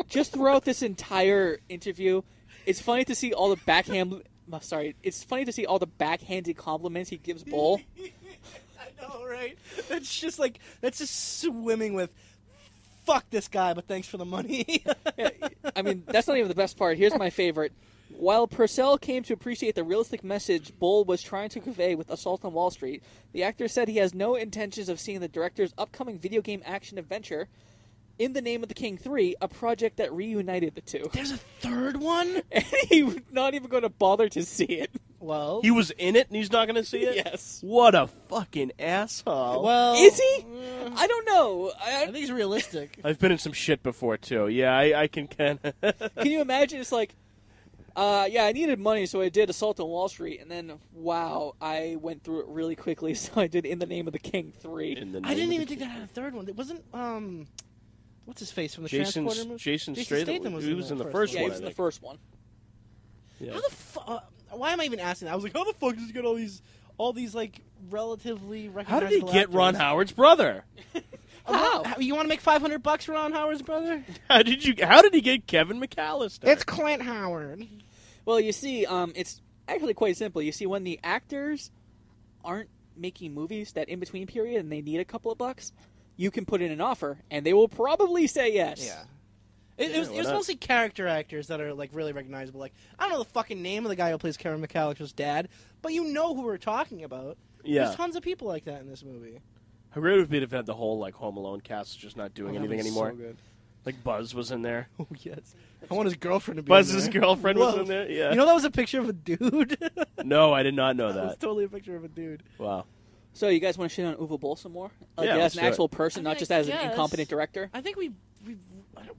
just throughout this entire interview, it's funny to see all the it's funny to see all the backhanded compliments he gives Boll. I know, right? That's just swimming with, fuck this guy, but thanks for the money. Yeah, I mean, that's not even the best part. Here's my favorite. While Purcell came to appreciate the realistic message Boll was trying to convey with Assault on Wall Street, the actor said he has no intentions of seeing the director's upcoming video game action adventure, In the Name of the King 3, a project that reunited the two. There's a third one? And he's not even going to bother to see it. Well, He was in it and he's not going to see it? Yes. What a fucking asshole. well, Is he? I don't know. I think he's realistic. I've been in some shit before, too. Yeah, I can kind of... Can you imagine? It's like, yeah, I needed money, so I did Assault on Wall Street, and then, wow, I went through it really quickly, so I did In the Name of the King 3. I didn't even think that had a third one. It wasn't, what's his face from the Transporter movie? Jason Statham Statham was he was in the first first Yeah, one. he was in the first one. Yeah. How the fuck? Why am I even asking that? I was like, how the fuck does he get all these like relatively How recognizable did he get actors? Ron Howard's brother? How? You want to make $500 for Ron Howard's brother? How did he get Kevin McAllister? It's Clint Howard. Well, you see, it's actually quite simple. You see, when the actors aren't making movies, that in-between period, and they need a couple of bucks, you can put in an offer, and they will probably say yes. Yeah. It was mostly character actors that are like really recognizable. Like, I don't know the fucking name of the guy who plays Kevin McAllister's dad, but you know who we're talking about. Yeah. There's tons of people like that in this movie. How great would it be if had the whole like Home Alone cast just not doing that anything was anymore? So good. Like Buzz was in there. Oh yes. I want his girlfriend to be Buzz's in there. girlfriend was Whoa. in there. Yeah. You know that was a picture of a dude? No, I did not know That was that. totally a picture of a dude. Wow. So you guys want to shit on Uwe Boll some more? Like, Yeah, as let's an do it. actual person, I not mean, just I as an guess. incompetent director? I think we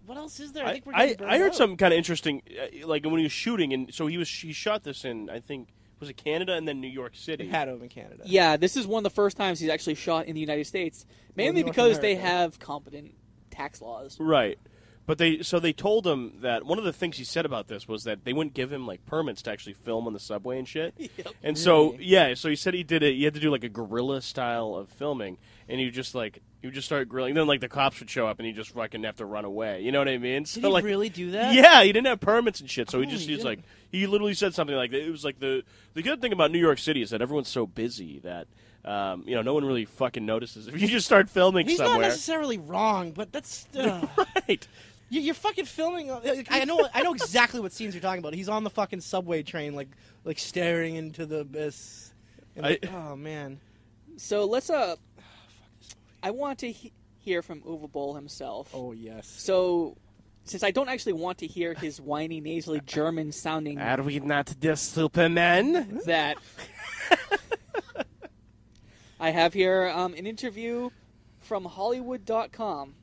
what else is there? I think we're I getting burned heard out. something kind of interesting, like when he was shooting, and so he shot this in, I think, was it Canada and then New York City? It had to have been Canada. Yeah, this is one of the first times he's actually shot in the United States, mainly North because they America. have competent tax laws. Right. But they told him that one of the things he said about this was that they wouldn't give him like permits to actually film on the subway and shit. And so so he said he did it. He had to do like a guerrilla style of filming, and you just start grilling. Then like the cops would show up, and he just fucking have to run away. You know what I mean? So, Did he like, really do that? Yeah, he didn't have permits and shit. So Oh, he he's like he literally said something like it was like the good thing about New York City is that everyone's so busy that no one really fucking notices if you just start filming He's somewhere. not necessarily wrong, but that's Right. You're fucking filming. I know exactly what scenes you're talking about. He's on the fucking subway train, like staring into the abyss. And oh man. So let's I want to hear from Uwe Boll himself. Oh yes. So, since I don't actually want to hear his whiny, nasally German-sounding Are we not the Superman? that, I have here an interview from Hollywood.com,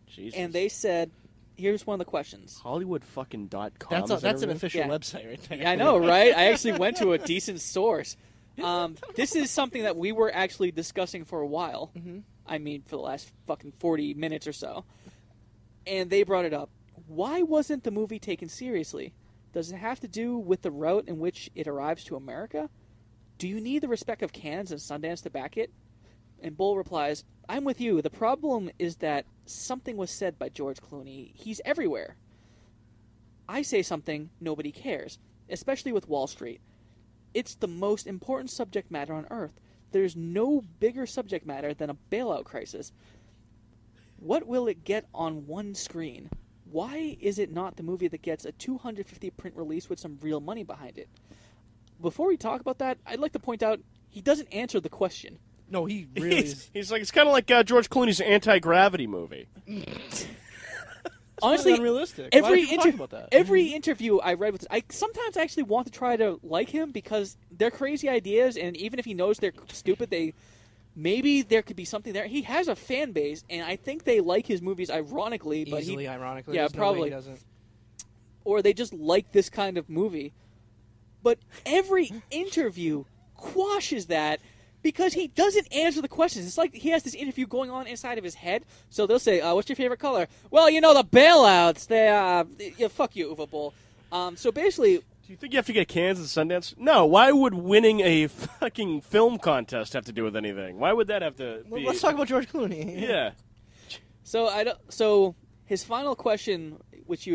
Jesus. and they said, here's one of the questions. Hollywood.com. That's an official Yeah. website right there. Yeah, I know, right? I actually went to a decent source. This is something that we were actually discussing for a while. Mhm. I mean, for the last fucking 40 minutes or so. And they brought it up. Why wasn't the movie taken seriously? Does it have to do with the route in which it arrives to America? Do you need the respect of Cannes and Sundance to back it? And Bull replies, I'm with you. The problem is that something was said by George Clooney. He's everywhere. I say something, nobody cares, especially with Wall Street. It's the most important subject matter on Earth. There's no bigger subject matter than a bailout crisis. What will it get on one screen? Why is it not the movie that gets a 250 print release with some real money behind it? Before we talk about that, I'd like to point out he doesn't answer the question. No, he really is. He's like, it's kind of like George Clooney's anti-gravity movie. Honestly, unrealistic. Every interview I read with this, I sometimes actually want to try to like him because they're crazy ideas, and even if he knows they're stupid, maybe there could be something there. He has a fan base, and I think they like his movies ironically, but ironically. Yeah, There's no way probably. he doesn't. Or they just like this kind of movie. But every interview quashes that because he doesn't answer the questions. It's like he has this interview going on inside of his head. So they'll say, what's your favorite color? Well, the bailouts. Fuck you, Uwe Boll. So basically... Do you think you have to get Cannes and Sundance? No. Why would winning a fucking film contest have to do with anything? Why would that have to be... Let's talk about George Clooney. Yeah. So his final question, which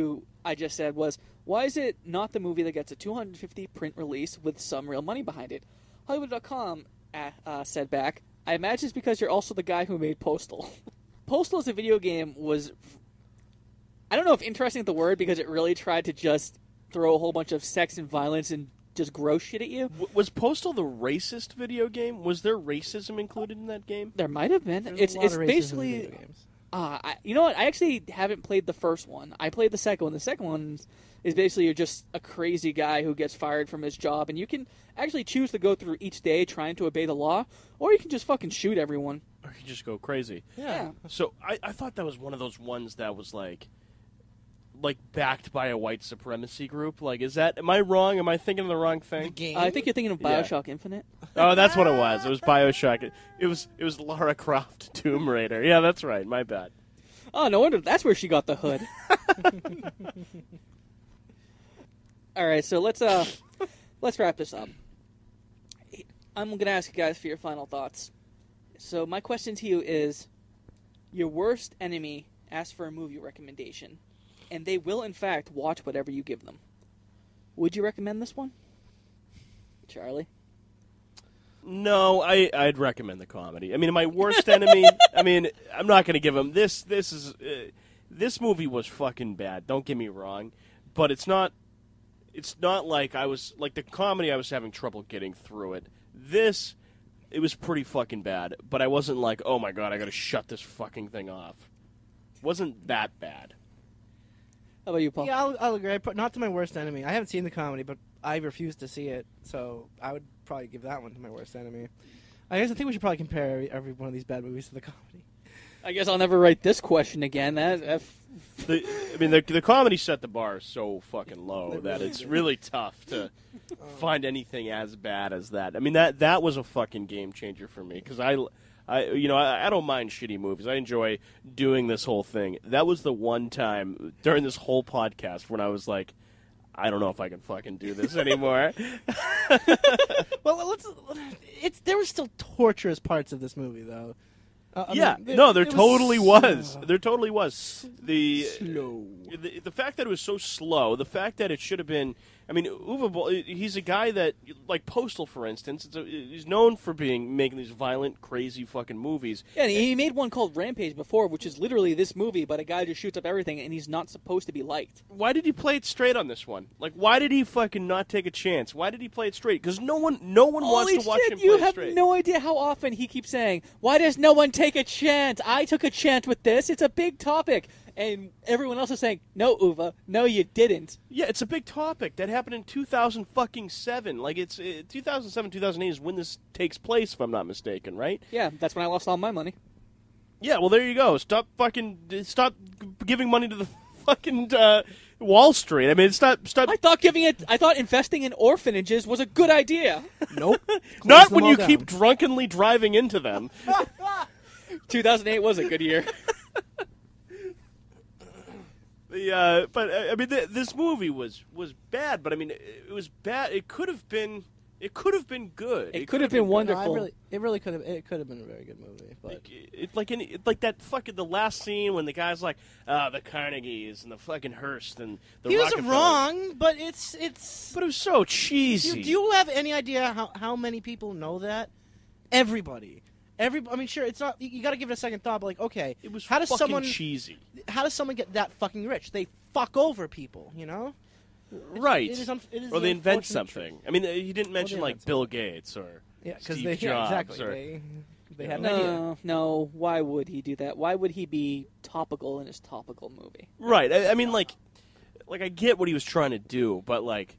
I just said, was, why is it not the movie that gets a 250 print release with some real money behind it? Hollywood.com said back, I imagine it's because you're also the guy who made Postal. Postal as a video game was... I don't know if interesting is the word because it really tried to just throw a whole bunch of sex and violence and just gross shit at you. Was Postal the racist video game? Was there racism included in that game? There might have been. There's a lot It's of racism in basically... video games. You know what? I actually haven't played the first one. I played the second one. The second one is basically you're just a crazy guy who gets fired from his job, and you can actually choose to go through each day trying to obey the law, or you can just fucking shoot everyone. Or you just go crazy. Yeah. So I thought that was one of those ones that was like backed by a white supremacy group. Like, am I wrong? Am I thinking of the wrong thing? The game. I think you're thinking of Yeah. Bioshock Infinite. Oh, that's what it was. It was BioShock. It was Lara Croft Tomb Raider. Yeah, that's right. My bad. Oh, no wonder that's where she got the hood. All right, so let's wrap this up. I'm going to ask you guys for your final thoughts. So my question to you is, your worst enemy asks for a movie recommendation, and they will, in fact, watch whatever you give them. Would you recommend this one? Charlie? No, I'd recommend the comedy. I mean, my worst enemy. I mean, I'm not going to give him this. This movie was fucking bad. Don't get me wrong, but it's not. It's not like I was like the comedy. I was having trouble getting through it. It was pretty fucking bad. But I wasn't like, oh my god, I got to shut this fucking thing off. It wasn't that bad. How about you, Paul? Yeah, I'll agree. Not to my worst enemy. I haven't seen the comedy, but I refuse to see it, so I would probably give that one to my worst enemy. I think we should probably compare every one of these bad movies to the comedy. I guess I'll never write this question again. The comedy set the bar so fucking low that it's really tough to find anything as bad as that. I mean, that was a fucking game changer for me because I don't mind shitty movies. I enjoy doing this whole thing. That was the one time during this whole podcast when I was like, I don't know if I can fucking do this anymore. Well, there were still torturous parts of this movie, though. There totally was. There totally was. Slow. The fact that it was so slow, the fact that it should have been... I mean, Uwe Boll, he's a guy that, like Postal, for instance, he's known for making these violent, crazy fucking movies. Yeah, and he made one called Rampage before, which is literally this movie, but a guy just shoots up everything, and he's not supposed to be liked. Why did he play it straight on this one? Like, why did he fucking not take a chance? Why did he play it straight? Because no one wants to watch him play you it have straight. no idea how often he keeps saying, "Why does no one take a chance? I took a chance with this. It's a big topic." And everyone else is saying, "No, Uwe, no, you didn't." Yeah, it's a big topic. That happened in 2007. Like, it's 2007, 2008 is when this takes place, if I'm not mistaken, right? Yeah, that's when I lost all my money. Yeah, well, there you go. Stop giving money to the fucking Wall Street. I mean, stop. I thought investing in orphanages was a good idea. Nope. Not them when all you down. keep drunkenly driving into them. 2008 was a good year. This movie was bad. But I mean, it was bad. It could have been good. It could have been wonderful. No, it really could have. It could have been a very good movie. But Like that fucking the last scene when the guy's like, the Carnegies and the fucking Hearst and the he wasn't Rockefeller. wrong. But it's. But it was so cheesy. Do you have any idea how many people know that? Everybody. I mean, sure, it's not. You got to give it a second thought. But like, okay, It was how does fucking someone cheesy. How does someone get that fucking rich? They fuck over people, you know. Right. It is or they invent unfortunate something. I mean, he didn't mention they like invent Bill Gates or Yeah, because Steve they Jobs. exactly. Or, They had an idea. No. Why would he do that? Why would he be topical in his topical movie? right. I mean, like I get what he was trying to do, but like,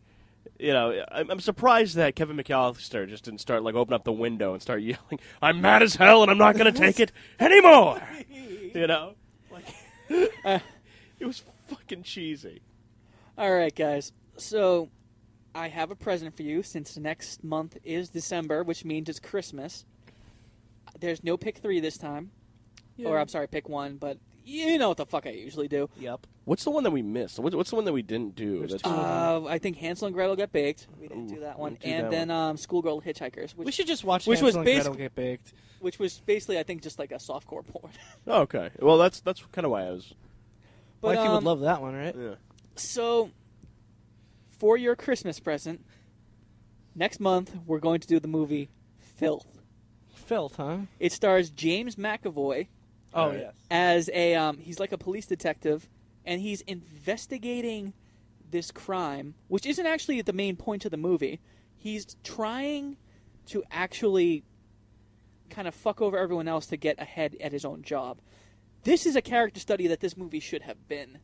you know, I'm surprised that Kevin McAllister just didn't start like open up the window and start yelling, "I'm mad as hell and I'm not going to take it anymore." You know, like it was fucking cheesy. All right, guys. So I have a present for you since next month is December, which means it's Christmas. There's no pick 3 this time. Or, I'm sorry, pick 1, but you know what the fuck I usually do. Yep. What's the one that we missed? What's the one that we didn't do? There's That's two. I think Hansel and Gretel get baked. We didn't do that one. didn't do And that then Schoolgirl Hitchhikers, We should just watch which Hansel was and basic- Gretel get baked. which was basically, I think, just like a softcore porn. oh, okay. Well, that's kind of why I was. But, Wifey would love that one, right? Yeah. So, for your Christmas present, next month we're going to do the movie Filth. Filth, huh? It stars James McAvoy Oh Right. yes. as a he's like a police detective, and he's investigating this crime, which isn't actually the main point of the movie. He's trying to actually kind of fuck over everyone else to get ahead at his own job. This is a character study that this movie should have been.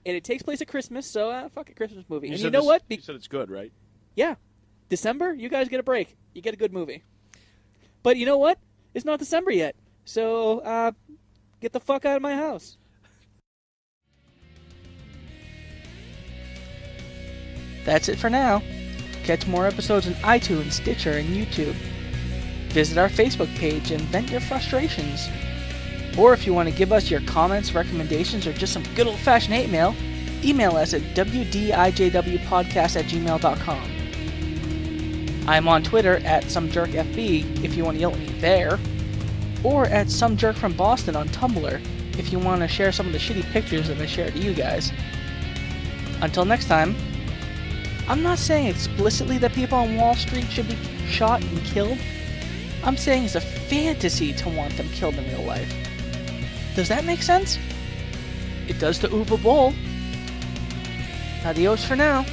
And it takes place at Christmas, so fuck a Christmas movie. And you know what? You said it's good, right? Yeah. December, you guys get a break. You get a good movie. But you know what? It's not December yet. So, get the fuck out of my house. That's it for now. Catch more episodes on iTunes, Stitcher, and YouTube. Visit our Facebook page and vent your frustrations. Or if you want to give us your comments, recommendations, or just some good old-fashioned hate mail, email us at wdijwpodcast@gmail.com. I'm on Twitter at SomeJerkFB if you want to yell at me there, or at SomeJerkFromBoston on Tumblr if you want to share some of the shitty pictures that I shared to you guys. Until next time, I'm not saying explicitly that people on Wall Street should be shot and killed. I'm saying it's a fantasy to want them killed in real life. Does that make sense? It does to Uwe Boll. Adios for now.